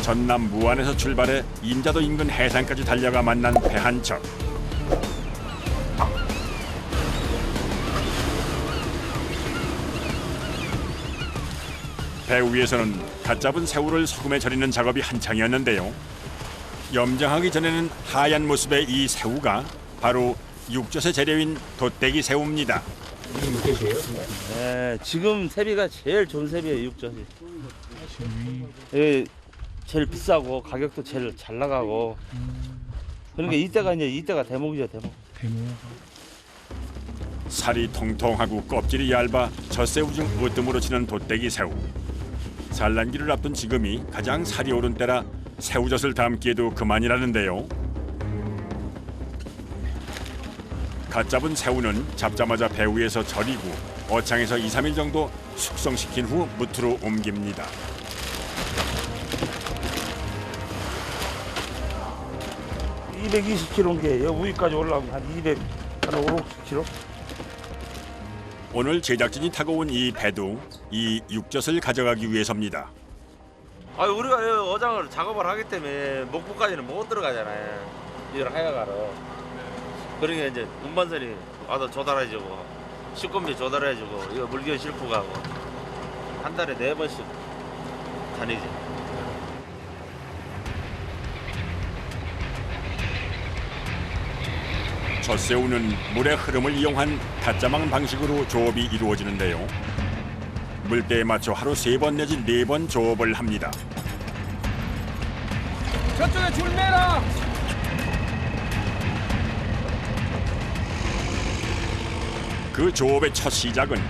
전남 무안에서 출발해 인자도 인근 해상까지 달려가 만난 배 한 척. 배 위에서는 갓 잡은 새우를 소금에 절이는 작업이 한창이었는데요. 염장하기 전에는 하얀 모습의 이 새우가 바로 육젓의 재료인 돗대기 새우입니다. 네, 지금 세비가 제일 좋은 세비예요, 육젓이. 예, 제일 비싸고 가격도 제일 잘 나가고. 그러니까 이때가 대목이죠, 대목. 살이 통통하고 껍질이 얇아 젖새우 중 으뜸으로 치는 돗대기 새우. 산란기를 앞둔 지금이 가장 살이 오른 때라 새우젓을 담기에도 그만이라는데요. 갓 잡은 새우는 잡자마자 배 위에서 절이고 어창에서 2, 3일 정도 숙성시킨 후 무트로 옮깁니다. 한 220kg인 게 위까지 올라오면 한 200, 한 5, 60kg? 오늘 제작진이 타고 온 이 배도 이 육젓을 가져가기 위해서입니다. 아, 우리가 어장을 작업을 하기 때문에 목포까지는 못 들어가잖아요. 이걸 하여가로. 그러니까 이제 운반선이 와서 조달해주고 식권비 조달해주고 이거 물건 싣고 가고 한 달에 4번씩 다니지. 젖새우는 물의 흐름을 이용한 닷자망 방식으로 조업이 이루어지는데요. 물때에 맞춰 하루 3번 내지 4번 조업을 합니다. 저쪽에 줄 매라. 그 조업의 첫 시작은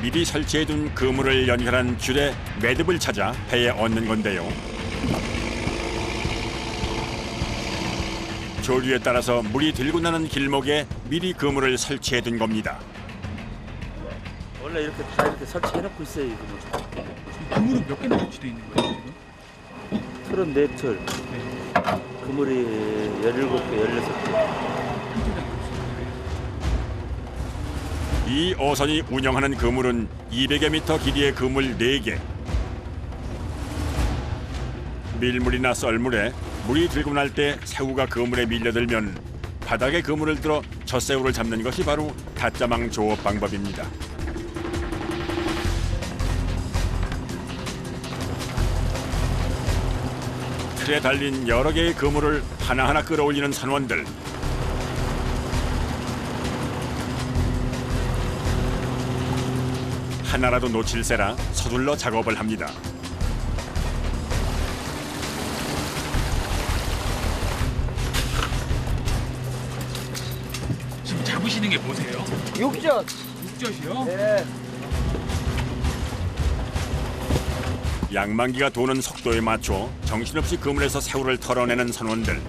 미리 설치해둔 그물을 연결한 줄에 매듭을 찾아 배에 얹는 건데요. 조류에 따라서 물이 들고 나는 길목에 미리 그물을 설치해둔 겁니다. 원래 이렇게 다 이렇게 설치해놓고 있어요, 이 그물. 그물은 몇 개나 설치되어 있는 거예요 지금? 34틀. 네. 그물이 17개, 16개. 이 어선이 운영하는 그물은 200여 미터 길이의 그물 4개. 밀물이나 썰물에 물이 들고 날 때 새우가 그물에 밀려들면 바닥에 그물을 들어 젖새우를 잡는 것이 바로 닷자망 조업 방법입니다. 틀에 달린 여러 개의 그물을 하나하나 끌어올리는 선원들. 하나라도 놓칠세라 서둘러 작업을 합니다. 지금 잡으시는 게 뭐세요? 육젓! 육젓이요? 네. 양만기가 도는 속도에 맞춰 정신없이 그물에서 새우를 털어내는 선원들.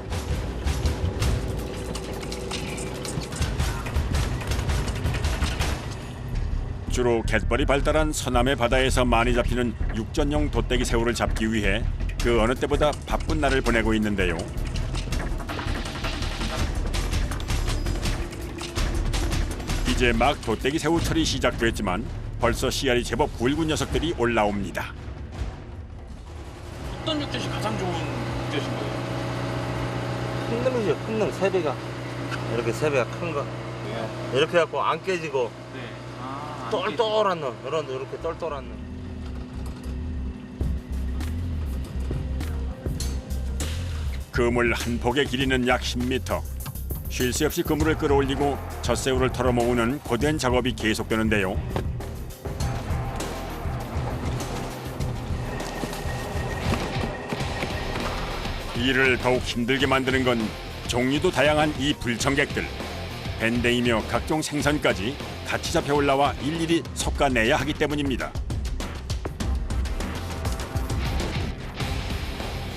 주로 갯벌이 발달한 서남해 바다에서 많이 잡히는 육전용 돗대기 새우를 잡기 위해 그 어느 때보다 바쁜 날을 보내고 있는데요. 이제 막 돗대기 새우철이 시작됐지만 벌써 씨알이 제법 굵은 녀석들이 올라옵니다. 어떤 육젓이 가장 좋은 육젓인 거예요? 큰 놈이죠, 큰 놈, 세배가. 이렇게 세배가 큰 거. 네. 이렇게 해갖고 안 깨지고 네. 아, 똘똘한 놈, 이렇게 똘똘한 놈. 그물 한 폭의 길이는 약 10m. 쉴 새 없이 그물을 끌어올리고 젖새우를 털어모으는 고된 작업이 계속되는데요. 일을 더욱 힘들게 만드는 건 종류도 다양한 이 불청객들. 밴댕이며 각종 생선까지 같이 잡혀 올라와 일일이 솎아내야 하기 때문입니다.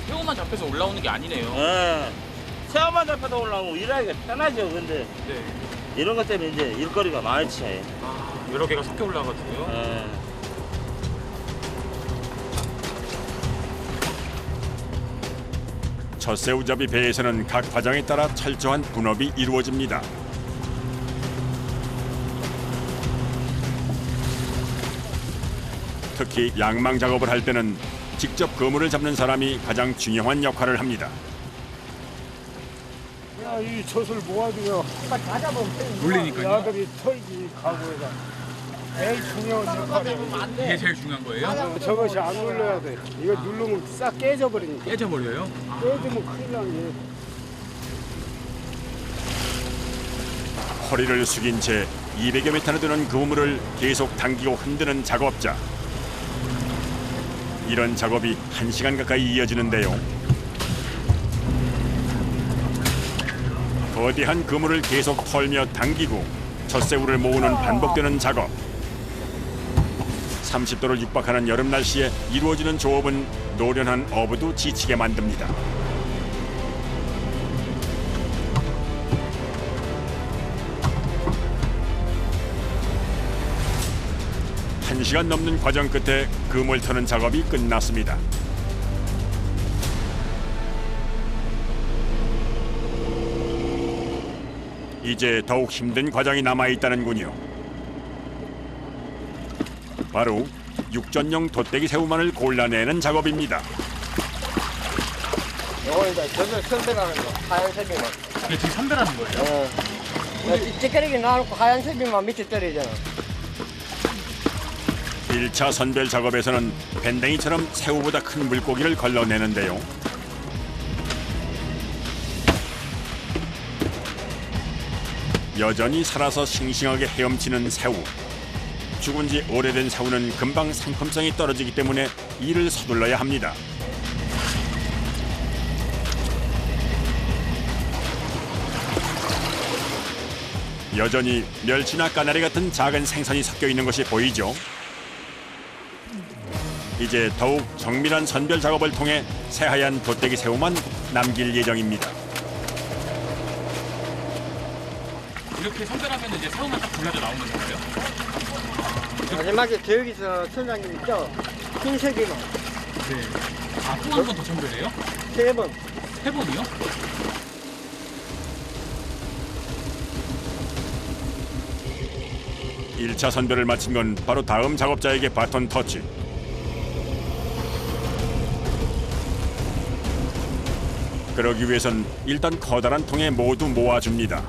새우만 잡혀서 올라오는 게 아니네요. 예. 새우만 잡혀서 올라오고 일하기가 편하죠, 근데. 네. 이런 것 때문에 이제 일거리가 많지. 아, 여러 개가 섞여 올라가지고요. 예. 젖새우잡이 배에서는 각 과정에 따라 철저한 분업이 이루어집니다. 특히 양망 작업을 할 때는 직접 그물을 잡는 사람이 가장 중요한 역할을 합니다. 야, 이 젖을 모아두면 놀리니까요. 야들이 털기 가구에다 제일 중요한 역할이에요. 이게 제일 중요한 거예요? 저것이 안 눌러야 돼. 이거 누르면 싹 깨져버리니까. 깨져버려요? 깨지면 큰일 나는 게. 허리를 숙인 채 200여 미터나 되는 그물을 계속 당기고 흔드는 작업자. 이런 작업이 1시간 가까이 이어지는데요. 거대한 그물을 계속 털며 당기고 젖새우를 모으는 반복되는 작업. 30도를 육박하는 여름 날씨에 이루어지는 조업은 노련한 어부도 지치게 만듭니다. 한 시간 넘는 과정 끝에 그물 터는 작업이 끝났습니다. 이제 더욱 힘든 과정이 남아있다는군요. 바로 육전용 돗대기 새우만을 골라내는 작업입니다. 요거 이제 젖을 선별하는 거, 하얀 새비만. 이게 지금 선별하는 거예요? 찌끄레기 놔놓고 하얀 새비만 밑에 떨어지잖아. 1차 선별 작업에서는 밴댕이처럼 새우보다 큰 물고기를 걸러내는데요. 여전히 살아서 싱싱하게 헤엄치는 새우. 죽은 지 오래된 새우는 금방 상품성이 떨어지기 때문에 이를 서둘러야 합니다. 여전히 멸치나 까나리 같은 작은 생선이 섞여 있는 것이 보이죠. 이제 더욱 정밀한 선별 작업을 통해 새하얀 돗대기 새우만 남길 예정입니다. 이렇게 선별하면 이제 새우만 딱 골라져 나오는 거예요? 마지막에 저기서 선장님 있죠? 흰 새비만. 네. 아, 또 한 번 더 선별해요? 3번. 3번이요? 일차 선별을 마친 건 바로 다음 작업자에게 바톤 터치. 그러기 위해선 일단 커다란 통에 모두 모아줍니다.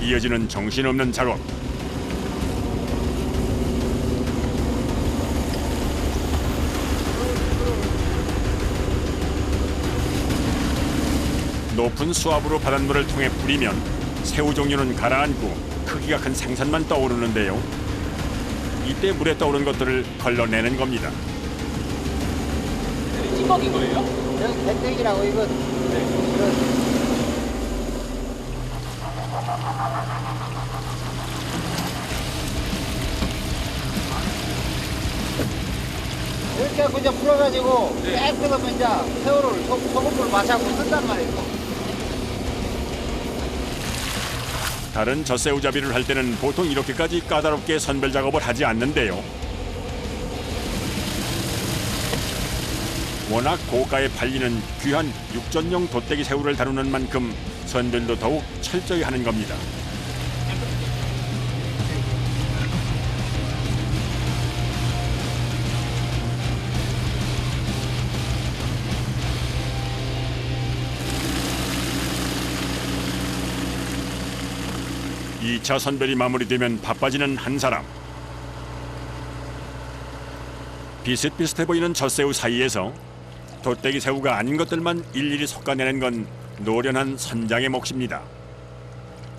이어지는 정신없는 작업. 높은 수압으로 바닷물을 통해 뿌리면 새우 종류는 가라앉고 크기가 큰 생선만 떠오르는데요. 이때 물에 떠오른 것들을 걸러내는 겁니다. 찌꺼긴 거예요? 여기 백대기라고 이거. 이렇게 하고 이제 풀어가지고 깨끗하면 이제 새우를 소금물 마시고 쓴단 말이에요. 다른 젖새우잡이를 할 때는 보통 이렇게까지 까다롭게 선별 작업을 하지 않는데요. 워낙 고가에 팔리는 귀한 육전용 돗대기 새우를 다루는 만큼 선별도 더욱 철저히 하는 겁니다. 이 차 선별이 마무리되면 바빠지는 한 사람. 비슷비슷해 보이는 젖새우 사이에서 돗대기 새우가 아닌 것들만 일일이 솎아내는 건 노련한 선장의 몫입니다.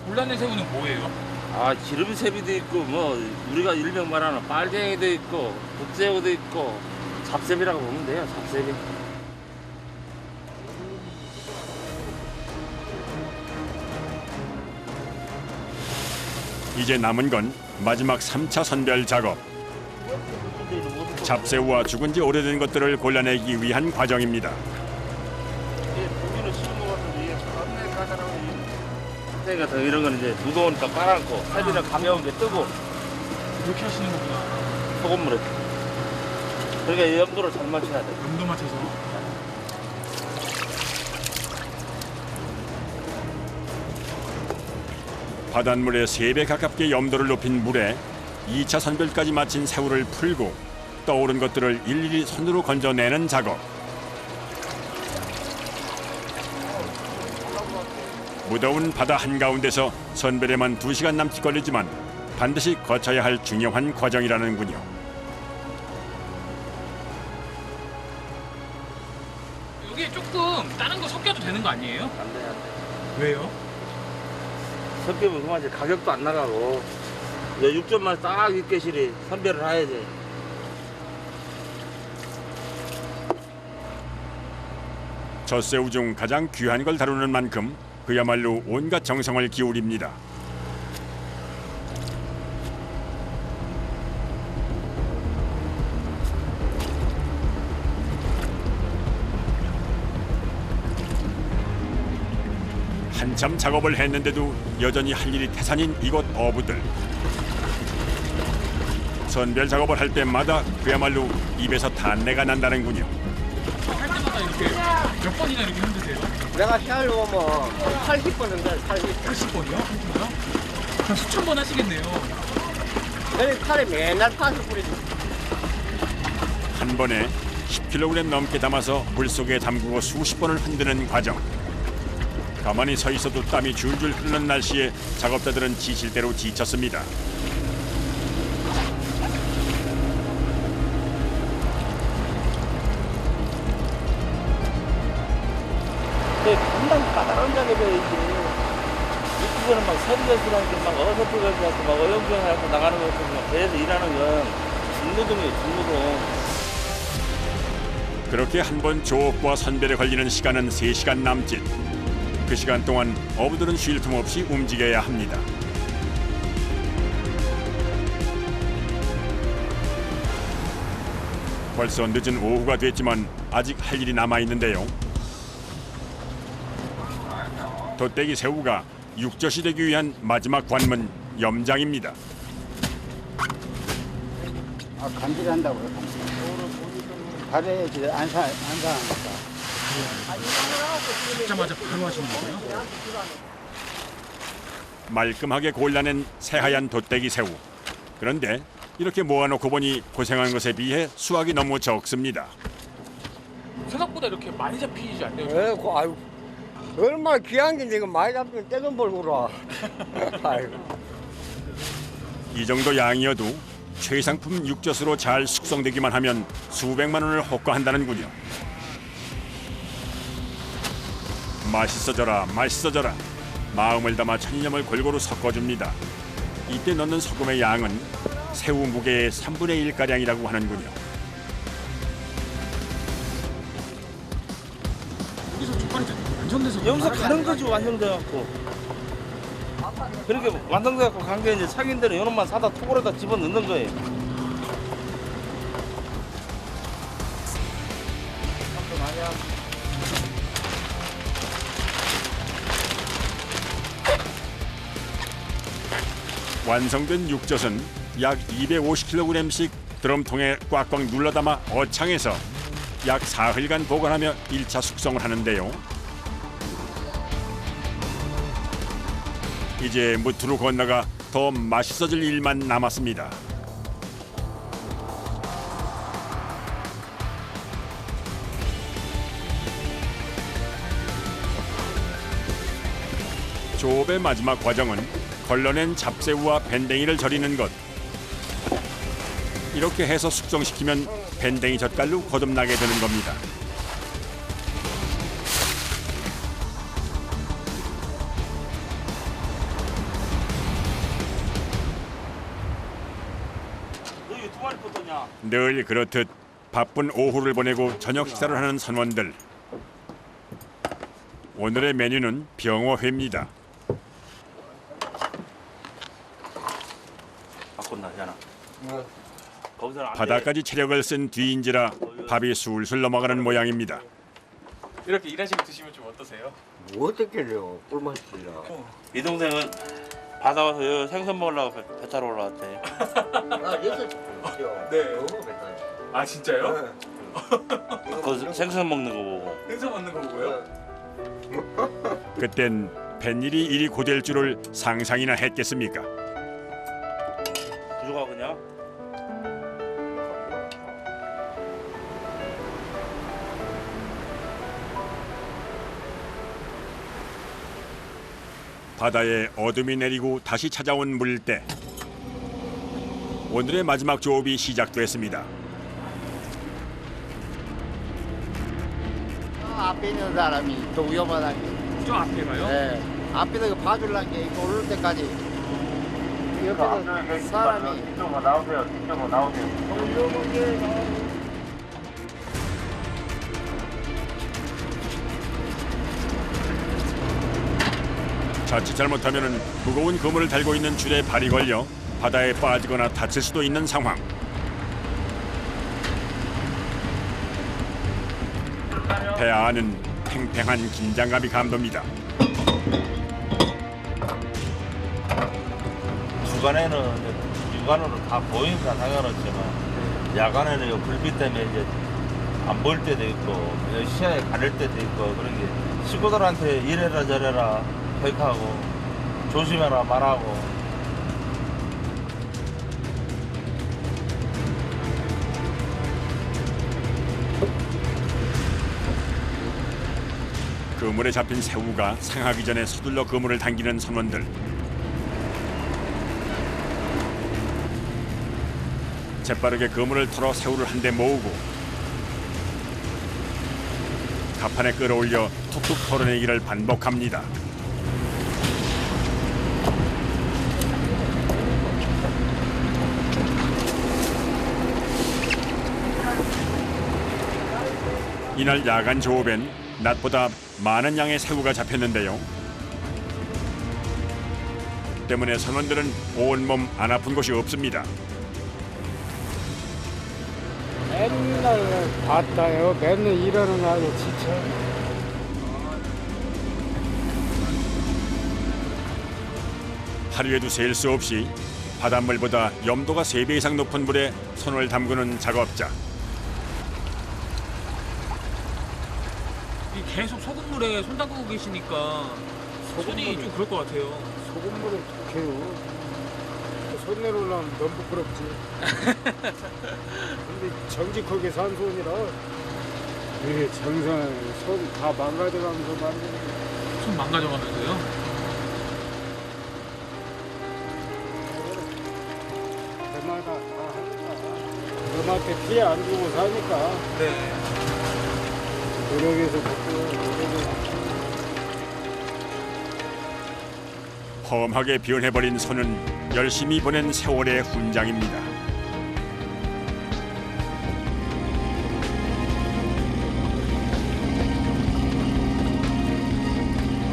골라낸 새우는 뭐예요? 아, 기름새비도 있고 뭐 우리가 일명 말하는 빨갱이도 있고 북새우도 있고 잡새비라고 보면 돼요. 잡새비. 이제 남은 건 마지막 3차 선별 작업. 잡새우와 죽은 지 오래된 것들을 골라내기 위한 과정입니다. 고기는 씹는 것 같은데 이게 존나 까다로워. 생 같은 이런 거는 이제 무더우니까 빨아놓고 새비는 가벼운 게 뜨고 이렇게 하시는 거구나. 소금물에. 그러니까 염도를 잘 맞춰야 돼. 염도 맞춰서. 바닷물의 3배 가깝게 염도를 높인 물에 2차 선별까지 마친 새우를 풀고 떠오른 것들을 일일이 손으로 건져내는 작업. 무더운 바다 한가운데서 선별에만 2시간 남짓 걸리지만 반드시 거쳐야 할 중요한 과정이라는군요. 여기에 조금 다른 거 섞여도 되는 거 아니에요? 안 돼, 안 돼. 왜요? 섞이면 그만 이제 가격도 안 나가고 이제 육점만 딱 육개실이 선별을 해야지. 젖새우 중 가장 귀한 걸 다루는 만큼 그야말로 온갖 정성을 기울입니다. 한참 작업을 했는데도 여전히 할 일이 태산인 이곳 어부들. 선별 작업을 할 때마다 그야말로 입에서 단내가 난다는군요. 할 때마다 이렇게 몇 번이나 이렇게 힘드세요? 내가 시간을 보면 80번 정도 80번. 80번이요? 할 때마다? 그럼 수천 번 하시겠네요. 내가 칼에 맨날 파스 뿌리지. 한 번에 10kg 넘게 담아서 물속에 담그고 수십 번을 흔드는 과정. 가만히 서 있어도 땀이 줄줄 흐르는 날씨에 작업자들은 지칠 대로 지쳤습니다. 상당히 까다로운 작업이야지. 이거는 막 서리가스라는 막 어설프게 막 어영부영하고 나가는 거 같으면 배에서 일하는 건 중노동이에요, 중노동. 그렇게 한 번 조업과 선별에 걸리는 시간은 3시간 남짓. 그 시간 동안 어부들은 쉴 틈 없이 움직여야 합니다. 벌써 늦은 오후가 됐지만 아직 할 일이 남아 있는데요. 돗대기 새우가 육젓이 되기 위한 마지막 관문 염장입니다. 아, 간질한다고 그래. 발에 지금 안 상하니까. 잡자마자 바로 하시는 거예요? 말끔하게 골라낸 새하얀 돗대기 새우. 그런데 이렇게 모아놓고 보니 고생한 것에 비해 수확이 너무 적습니다. 생각보다 이렇게 많이 잡히지 않네요. 아유, 얼마나 귀한 게 지금 많이 잡히면 떼돈 벌고 그러. 아이고. 이 정도 양이어도 최상품 육젓으로 잘 숙성되기만 하면 수백만 원을 호가한다는군요. 맛있어져라, 맛있어져라. 마음을 담아 천일염을 골고루 섞어줍니다. 이때 넣는 소금의 양은 새우 무게의 3분의 1가량이라고 하는군요. 여기서 족발이 완성돼서 여기서 가는 거지, 완성돼갖고. 그렇게 완성돼갖고 간 게 이제 상인들은 이놈만 사다 통으로다 집어넣는 거예요. 완성된 육젓은 약 250kg씩 드럼통에 꽉꽉 눌러 담아 어창에서 약 사흘간 보관하며 1차 숙성을 하는데요. 이제 무트로 건너가 더 맛있어질 일만 남았습니다. 조업의 마지막 과정은 걸러낸 잡새우와 밴댕이를 절이는 것. 이렇게 해서 숙성시키면 밴댕이 젓갈로 거듭나게 되는 겁니다. 너 이거 두 마리 붙었냐? 늘 그렇듯 바쁜 오후를 보내고 저녁 식사를 하는 선원들. 오늘의 메뉴는 병어회입니다. 바꾼다잖아. 거기서는 안 돼. 바다까지 체력을 쓴 뒤인지라 밥이 술술 넘어가는 모양입니다. 이렇게 일하시고 드시면 좀 어떠세요? 뭐 어떻게요? 꿀맛이라. 이 동생은 바다 와서 여기 생선 먹으려고 배 타러 올라왔대. 아, 여섯 죠. 네. 너무 배달. 아 진짜요? 그 생선 먹는 거 보고. 생선 먹는 거 보고요? 그땐 뱃일이 이리 고될 줄을 상상이나 했겠습니까? 부족하 그냥. 바다에 어둠이 내리고 다시 찾아온 물때. 오늘의 마지막 조업이 시작됐습니다. 앞에 있는 사람이 더 위험하다는 게. 저 앞에 가요? 네. 앞에서 봐주려는 게 이거 오를 때까지. 옆에서 사람이. 이쪽으로 나오세요. 이쪽으로 나오세요. 자칫 잘못하면 무거운 그물을 달고 있는 줄에 발이 걸려 바다에 빠지거나 다칠 수도 있는 상황. 배 안은 팽팽한 긴장감이 감돕니다. 주간에는 육안으로 다 보이니까 상관없지만 야간에는 요 불빛 때문에 이제 안 보일 때도 있고 시야에 가릴 때도 있고 그런 게 식구들한테 이래라 저래라 교육하고 조심해라 말하고. 그물에 잡힌 새우가 상하기 전에 서둘러 그물을 당기는 선원들. 재빠르게 그물을 털어 새우를 한 대 모으고 갑판에 끌어올려 툭툭 털어내기를 반복합니다. 이날 야간 조업엔 낮보다 많은 양의 새우가 잡혔는데요. 때문에 선원들은 온몸 안 아픈 곳이 없습니다. 맨날 봤다요. 맨날 일하는 아주 지쳐. 하루에도 셀 수 없이 바닷물보다 염도가 3배 이상 높은 물에 손을 담그는 작업자. 계속 소금물에 손 담그고 계시니까 손이 좀 그럴 것 같아요. 소금물은 독해요. 손 내려오려면 너무 부끄럽지. 근데 정직하게 산 손이라 이게 정상 손 다 망가져가면서 만드는 거. 손 망가져가면서요? 그마다 다 하니까 그한테 피해 안 주고 사니까 네. 노력해서 먹고 험하게 변해버린 손은 열심히 보낸 세월의 훈장입니다.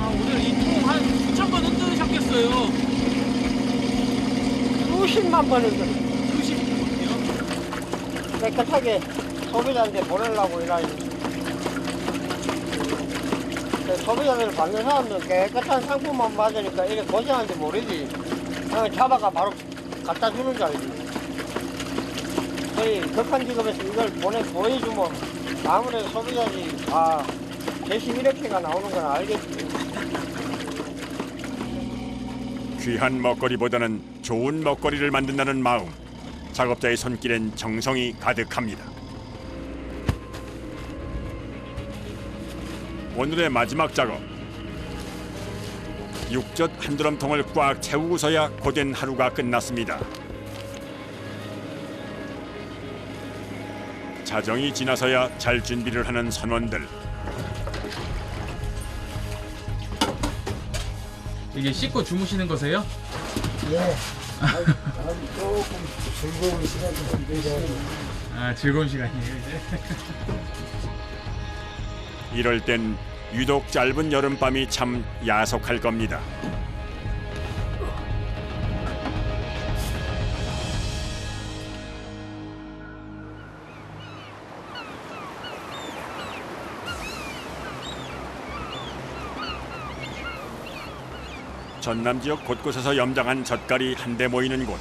아, 오늘 이 통 한 수천 번 흔드셨겠어요. 수십만 번을 그래. 수십 번이요? 깨끗하게 소비자한테 보내려고 일하니 소비자들 받는 사람들 깨끗한 상품만 받으니까 이게 고생한지 모르지. 그냥 잡아가 바로 갖다 주는 줄 알지. 거의 극한 직업에서 이걸 보여주면 아무래도 소비자들이 아 대신 이렇게가 나오는 건 알겠지. 귀한 먹거리보다는 좋은 먹거리를 만든다는 마음. 작업자의 손길엔 정성이 가득합니다. 오늘의 마지막 작업. 육젓 한 드럼통을 꽉 채우고서야 고된 하루가 끝났습니다. 자정이 지나서야 잘 준비를 하는 선원들. 이게 씻고 주무시는 거세요? 예. 조금 즐거운 시간이 좀 되죠. 아, 즐거운 시간이에요 이제. 이럴 땐 유독 짧은 여름밤이 참 야속할 겁니다. 전남 지역 곳곳에서 염장한 젓갈이 한데 모이는 곳.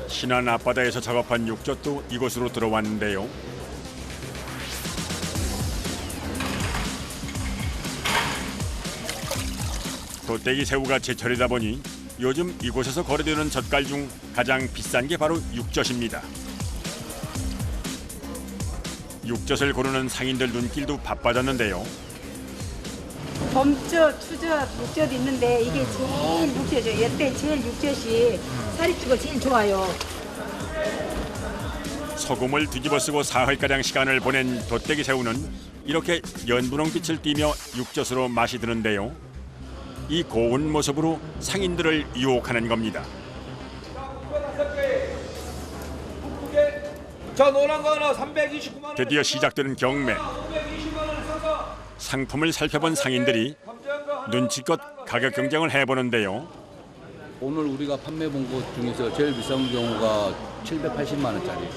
신안 앞바다에서 작업한 육젓도 이곳으로 들어왔는데요. 도떼기 새우가 제철이다 보니 요즘 이곳에서 거래되는 젓갈 중 가장 비싼 게 바로 육젓입니다. 육젓을 고르는 상인들 눈길도 바빠졌는데요. 봄젓, 추젓, 묵젓 있는데 이게 제일 묵젓이에요. 이때 제일 육젓이 살이 찌고 제일 좋아요. 소금을 뒤집어 쓰고 사흘가량 시간을 보낸 도떼기 새우는 이렇게 연분홍빛을 띠며 육젓으로 맛이 드는데요. 이 고운 모습으로 상인들을 유혹하는 겁니다. 저 노란 거 하나 329만 원. 드디어 시작되는 경매. 상품을 살펴본 상인들이 눈치껏 가격 경쟁을 해보는데요. 오늘 우리가 판매 본 것 중에서 제일 비싼 경우가 780만 원짜리.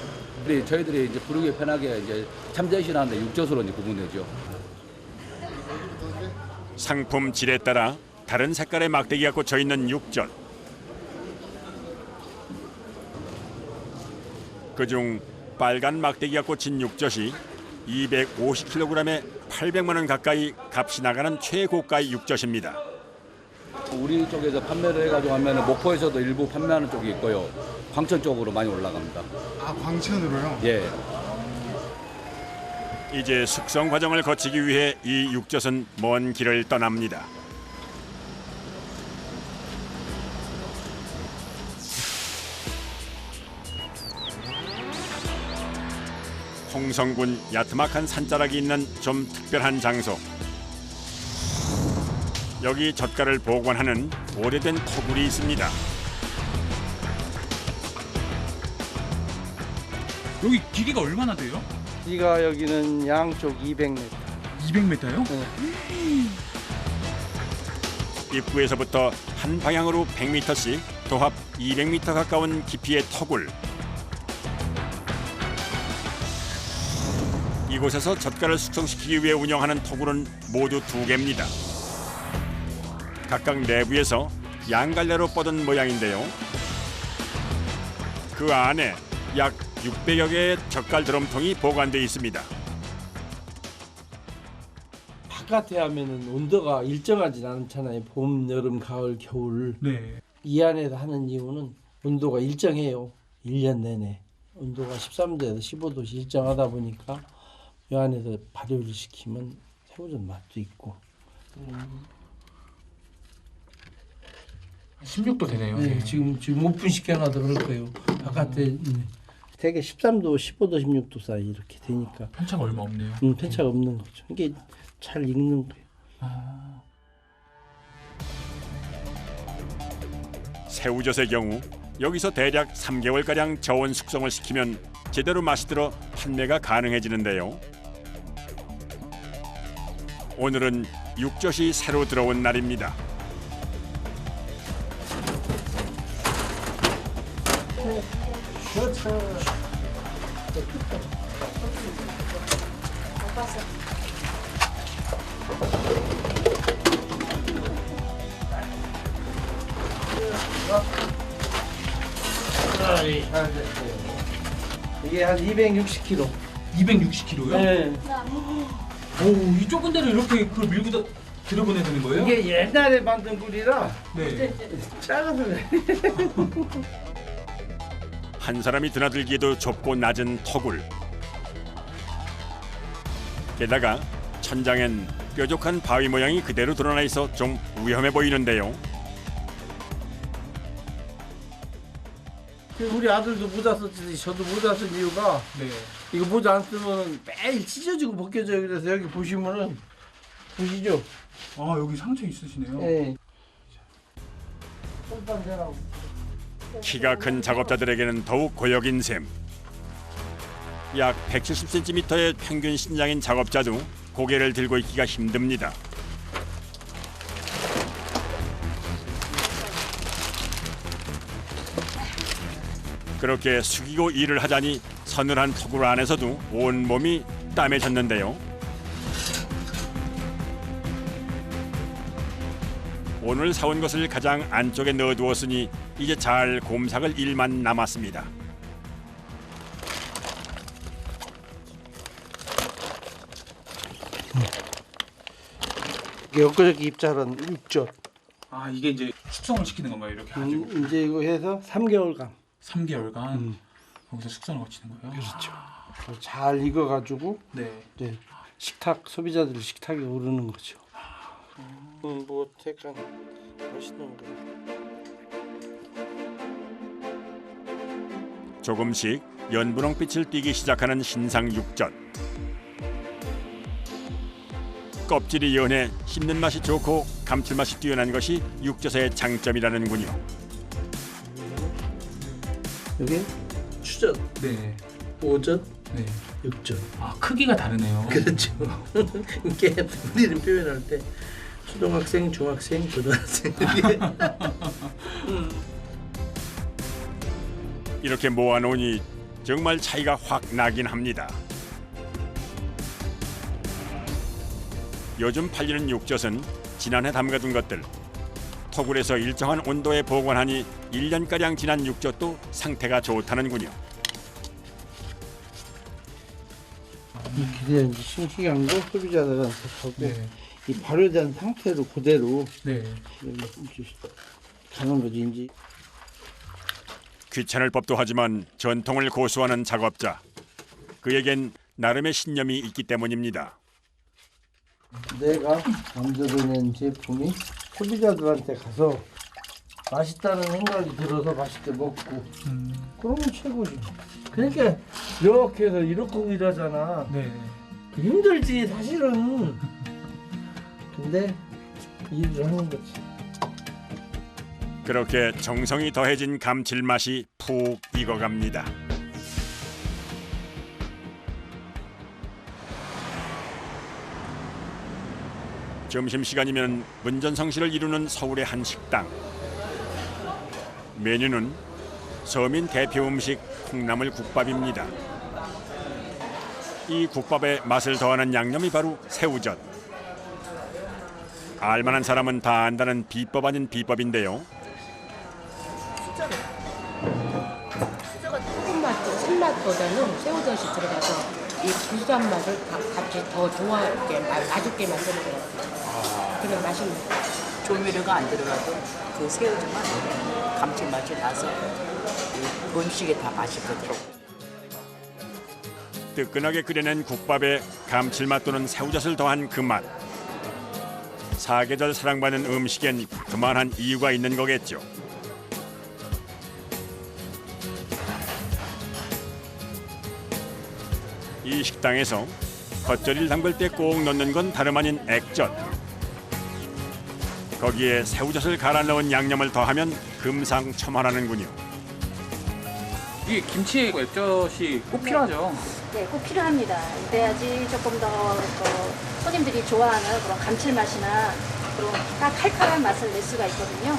근데 저희들이 이제 부르기 편하게 이제 참젓이라는데 육젓으로 이제 구분되죠. 상품 질에 따라 다른 색깔의 막대기가 꽂혀 있는 육젓. 그중 빨간 막대기가 꽂힌 육젓이 250kg에 800만 원 가까이 값이 나가는 최고가의 육젓입니다. 우리 쪽에서 판매를 해가지고 하면 목포에서도 일부 판매하는 쪽이 있고요. 광천 쪽으로 많이 올라갑니다. 아, 광천으로요? 예. 이제 숙성 과정을 거치기 위해 이 육젓은 먼 길을 떠납니다. 홍성군 야트막한 산자락이 있는 좀 특별한 장소. 여기 젓갈을 보관하는 오래된 토굴이 있습니다. 여기 길이가 얼마나 돼요? 이가 여기는 양쪽 200m. 200m요? 입구에서부터 한 방향으로 100m씩 도합 200m 가까운 깊이의 토굴. 이곳에서 젓갈을 숙성시키기 위해 운영하는 토굴은 모두 2개입니다. 각각 내부에서 양갈래로 뻗은 모양인데요. 그 안에 약 600여 개의 젓갈 드럼통이 보관돼 있습니다. 바깥에 하면은 온도가 일정하지 않잖아요. 봄, 여름, 가을, 겨울. 네. 이 안에서 하는 이유는 온도가 일정해요. 1년 내내. 온도가 13도에서 15도씩 일정하다 보니까 이 안에서 발효를 시키면 새우젓 맛도 있고. 16도 되네요. 네, 지금 오픈 시켜놔도 그럴 거예요. 바깥에 되게 13도, 15도, 16도 사이 이렇게 되니까 편차가 얼마 없네요. 편차가 없는 거죠. 이게 잘 익는 거예요. 새우젓의 경우 여기서 대략 3개월가량 저온 숙성을 시키면 제대로 맛이 들어 판매가 가능해지는데요. 오늘은 육젓이 새로 들어온 날입니다. 이게 한 260kg. 260kg요? 네. 오, 이 좁은 데를 이렇게 그걸 밀고 들여보내야 되는 거예요? 이게 옛날에 만든 굴이라 네. 작아서 그래. 한 사람이 드나들기에도 좁고 낮은 토굴. 게다가 천장엔 뾰족한 바위 모양이 그대로 드러나 있어 좀 위험해 보이는데요. 우리 아들도 모자 썼지 저도 모자 쓴 이유가 네. 이거 모자 안 쓰면 매일 찢어지고 벗겨져요. 그래서 여기 보시면은 보시죠. 아, 여기 상처 있으시네요. 네. 키가 큰 작업자들에게는 더욱 고역인 셈. 약 170cm의 평균 신장인 작업자도 고개를 들고 있기가 힘듭니다. 그렇게 숙이고 일을 하자니 서늘한 토굴 안에서도 온몸이 땀에 젖는데요. 오늘 사온 것을 가장 안쪽에 넣어두었으니 이제 잘 곰삭을 일만 남았습니다. 엊그저께 입자는 육젓. 아 이게 이제 숙성을 시키는 건가요? 이렇게 가지고 이제 이거 해서 3개월간 3개월간 거기서 숙성을 거치는 거예요? 그렇죠. 잘 익어가지고 네. 네, 식탁 소비자들 식탁에 오르는 거죠. 뭐 색깔 멋있는 거. 조금씩 연분홍빛을 띠기 시작하는 신상 육젓. 껍질이 연해 씹는 맛이 좋고 감칠맛이 뛰어난 것이 육젓의 장점이라는군요. 이게 추젓, 네. 오젓, 네. 육젓. 아 크기가 다르네요. 그렇죠. 이게 우리는 표현할 때 초등학생, 중학생, 고등학생. 이렇게 모아놓으니 정말 차이가 확 나긴 합니다. 요즘 팔리는 육젓은 지난해 담가둔 것들. 토굴에서 일정한 온도에 보관하니 1년가량 지난 육젓도 상태가 좋다는군요. 이게 이제 싱싱한 거 소비자들한테 하고 네. 이 발효된 상태로 그대로 네. 가는 거지 이제. 귀찮을 법도 하지만 전통을 고수하는 작업자. 그에겐 나름의 신념이 있기 때문입니다. 내가 만들어낸 제품이 소비자들한테 가서 맛있다는 생각이 들어서 맛있게 먹고 그러면 최고지. 그러니까 이렇게 해서 이렇게 일하잖아. 네. 힘들지 사실은. 근데 일을 하는 거지. 그렇게 정성이 더해진 감칠맛이 푹 익어갑니다. 점심시간이면 문전성시를 이루는 서울의 한 식당. 메뉴는 서민 대표 음식 콩나물 국밥입니다. 이 국밥에 맛을 더하는 양념이 바로 새우젓. 알만한 사람은 다 안다는 비법 아닌 비법인데요. 수저가 조금 맛도 쓴맛보다는 새우젓이 들어가서 이 구수한 맛을 같이 더 좋아하게 맛있게 만드는 것 같아요. 그냥 맛있는 거. 조미료가 안 들어가도 그 새우젓만 감칠맛이 나서 그 음식에 다 맛있거든요. 뜨끈하게 끓여낸 국밥에 감칠맛 또는 새우젓을 더한 그 맛. 사계절 사랑받는 음식엔 그만한 이유가 있는 거겠죠. 이 식당에서 겉절이를 담글 때 꼭 넣는 건 다름 아닌 액젓. 거기에 새우젓을 갈아 넣은 양념을 더하면 금상첨화라는군요. 이게 김치에 액젓이 꼭 필요하죠. 네, 꼭 필요합니다. 그래야지 조금 더 손님들이 좋아하는 그런 감칠맛이나 그런 딱 칼칼한 맛을 낼 수가 있거든요.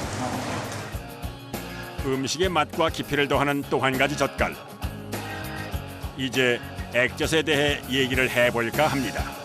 음식의 맛과 깊이를 더하는 또 한 가지 젓갈. 이제 액젓에 대해 얘기를 해볼까 합니다.